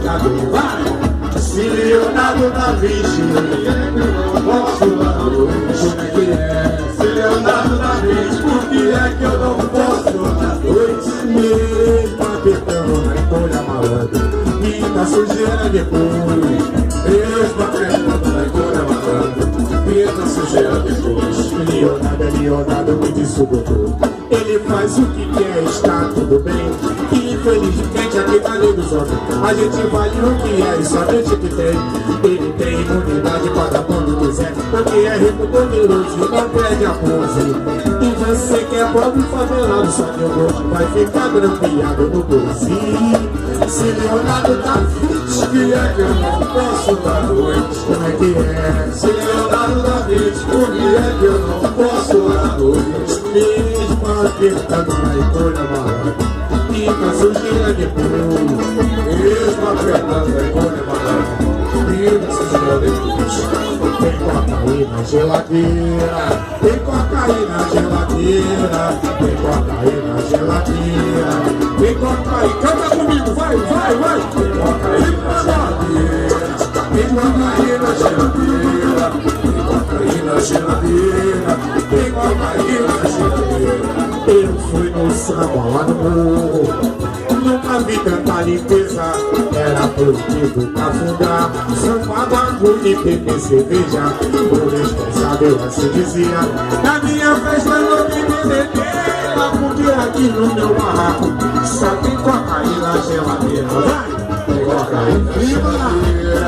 jogador. Vai! Se Leonardo da Vinci, eu não posso dar noite. Como é que é? Se Leonardo da Vinci, por que é que eu não posso dar noite? Mesmo apertando na encolha malandro, pinta sujeira depois. Mesmo apertando na encolha malandro, pinta sujeira depois. Leonardo é Leonardo, me disse o doutor. Ele faz o que quer, está tudo bem. Infelizmente aqui tá lei dos homens, a gente vale o que é e somente o que tem. Ele tem imunidade para dar quando quiser, porque é rico, poderoso e não perde a pose. E você que é pobre favelado, só que o gosto vai ficar grampeado no bolsinho. Se Leonardo da Vinci, que é que eu não posso dar noite? Como é que é? Se Leonardo da Vinci, por que é que eu não posso dar noite? Mesmo apertando na encolha malandro, pinta sujeira depois. Mesmo apertando na encolha malandro, pinta sujeira depois. Tem cocaína na geladeira, tem cocaína na geladeira, tem cocaína na geladeira, tem cocaína. Canta comigo, vai, vai, vai. Tem cocaína na geladeira, tem cocaína na geladeira, tem cocaína na geladeira, tem cocaína na geladeira. Eu fui no samba lá no morro, nunca vi tanta limpeza. Era proibido cafundar, samba, bagulho e beber cerveja. O responsável assim dizia: na minha festa não tem bebedeira, porque aqui no meu barraco só tem cocaína na geladeira. Vai! Tem cocaína na geladeira,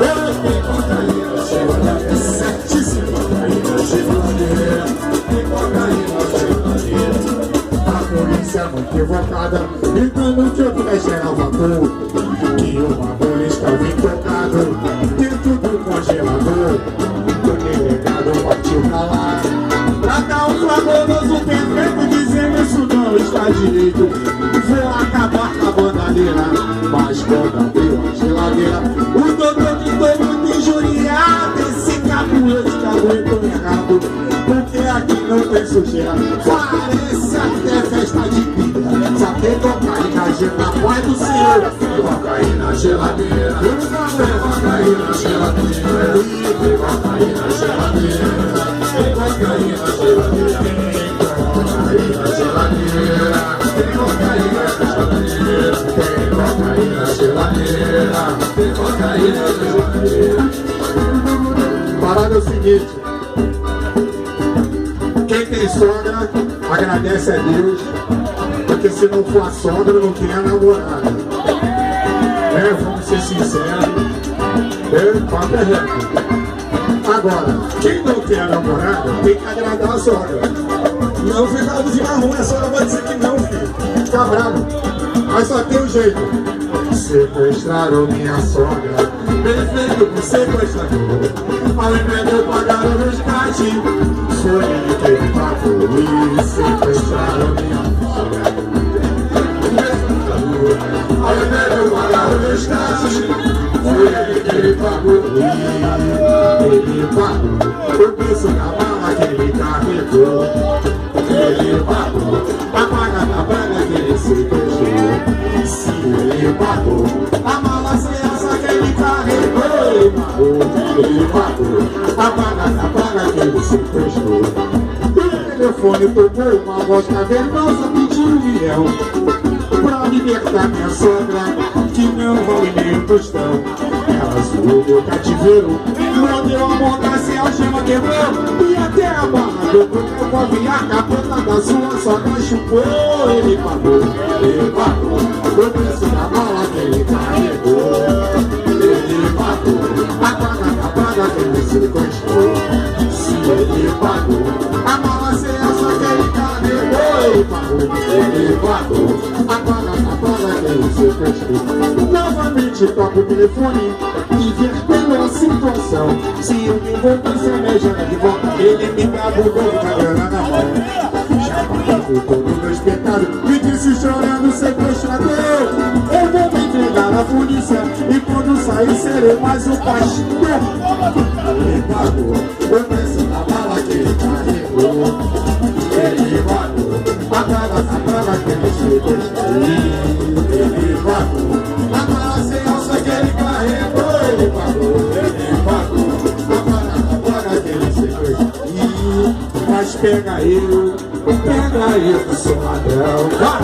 tem cocaína na geladeira, certíssimo. Cocaína na geladeira, tem cocaína na geladeira. A polícia muito evocada, gritando que eu tivesse era vapor, que o bagulho estava intocado dentro do congelador. O delegado partiu pra lá pra dar um clamoroso decreto dizendo: isso não está direito, vou acabar com a bandadeira. Mas quando abriu a geladeira, o doutor ficou muito injuriado. Esse cabuloso muito errado, porque aqui não tem sujeira. Parece até festa de vida, só tem cocaína na paz do Senhor. Tem cocaína na geladeira, tem cocaína na geladeira, tem cocaína na geladeira, tem cocaína na geladeira, tem cocaína na geladeira, tem cocaína na geladeira, tem cocaína na geladeira, tem cocaína na geladeira. Parada é o seguinte: quem tem sogra, agradece a Deus, porque se não for a sogra, não tem a namorada. Vamos ser sinceros, o papo é reto. Agora, quem não tem a namorada, tem que agradar a sogra. Não fica na cozinha ruim, a sogra vai dizer que não, filho. Fica bravo. Mas só tem um jeito: sequestraram minha sogra, perfeito pro sequestrador. Ao invés de eu pagar o resgate, foi ele que me pagou e sequestraram minha sogra. Ao invés de eu pagar o resgate, foi ele que me pagou e ele pagou o preço da bala que ele carregou. Ele pagou a paga da bala que ele sequestrou. Se ele pagou a mala sem essa que ele carregou, ele pagou a paga da bala que ele sequestrou. O telefone tocou, uma voz cavernosa pediu R$1 pra libertar minha sogra, que não vale nem um tostão. Ela zoou meu cativeiro, mordeu a monta sem algema, quebrou, e até a barra do meu pobre e a capeta da sua sogra chupou. Ele pagou o preço da bala que ele carregou. Ele pagou a paga que ele sequestrou. Se ele pagou a mala sem essa que ele carregou, ele pagou a paga que ele sequestrou. Novamente toco o telefone, invertendo a situação. Se eu me envolver cerveja de volta, ele me cabulou com a grana na mão. Já paguei todo o meu espetado, me disse chorando: sequestrador, eu vou me entregar à polícia, e quando sair serei mais um pastor. Ele pagou o preço da bala que ele carregou. Ele pagou a paga que ele sequestrou. Ele pagou a mala sem alça que ele carregou. pega eu que sou ladrão. Vai!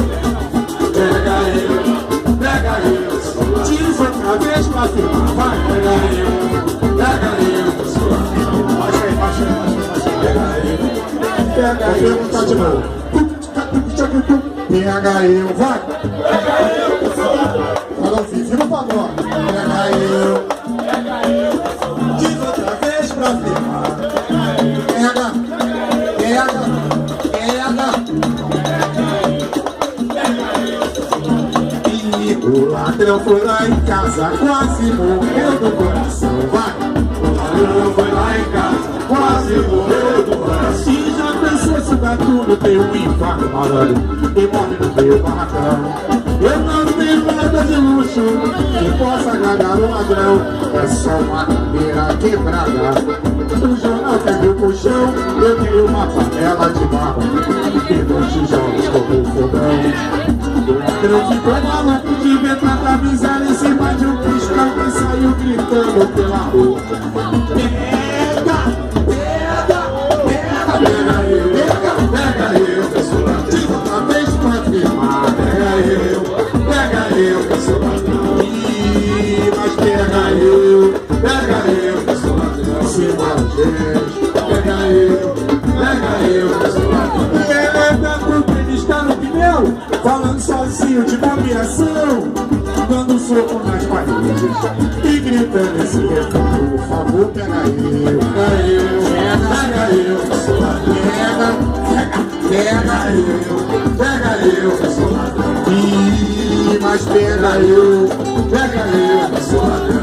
Pega eu, diz outra vez pra afirmar. Vai, pega eu que sou ladrão. Baixa aí. Pega eu, tá de novo. Pega eu, vai. Pega eu que sou ladrão. Fala ao vivo no pagode. Pega eu que sou ladrão. Diz outra vez pra afirmar. Pega. O ladrão foi lá em casa, quase morreu do coração. Vai! O ladrão foi lá em casa, quase morreu do coração. E já pensou se dá tudo, tem um infarto malandro e morre no meio barracão. Eu não tenho nada de luxo que possa agradar o ladrão. É só uma cadeira quebrada, o jornal caiu pro chão. Eu tenho uma panela de barro e 2 tijolos como o fogão. O ladrão ficou maluco de ver tanta miséria em cima de um cristão que saiu gritando pela rua. Pega eu, que sou ladrão. Diz outra vez pra afirmar. Pega eu, que sou ladrão. Mas pega eu, que sou ladrão. Se gente, pega eu, que sou ladrão. Ele anda com o tênis tá no pneu, falando sozinho de bobeação, dando soco nas paredes e gritando esse refrão. Por favor, pega eu, que sou ladrão. Pega eu, que sou ladrão. Mas pega eu, que sou ladrão. Pega eu, que sou ladrão.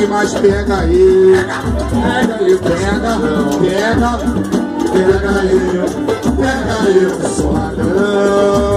Mas pega eu, que sou ladrão.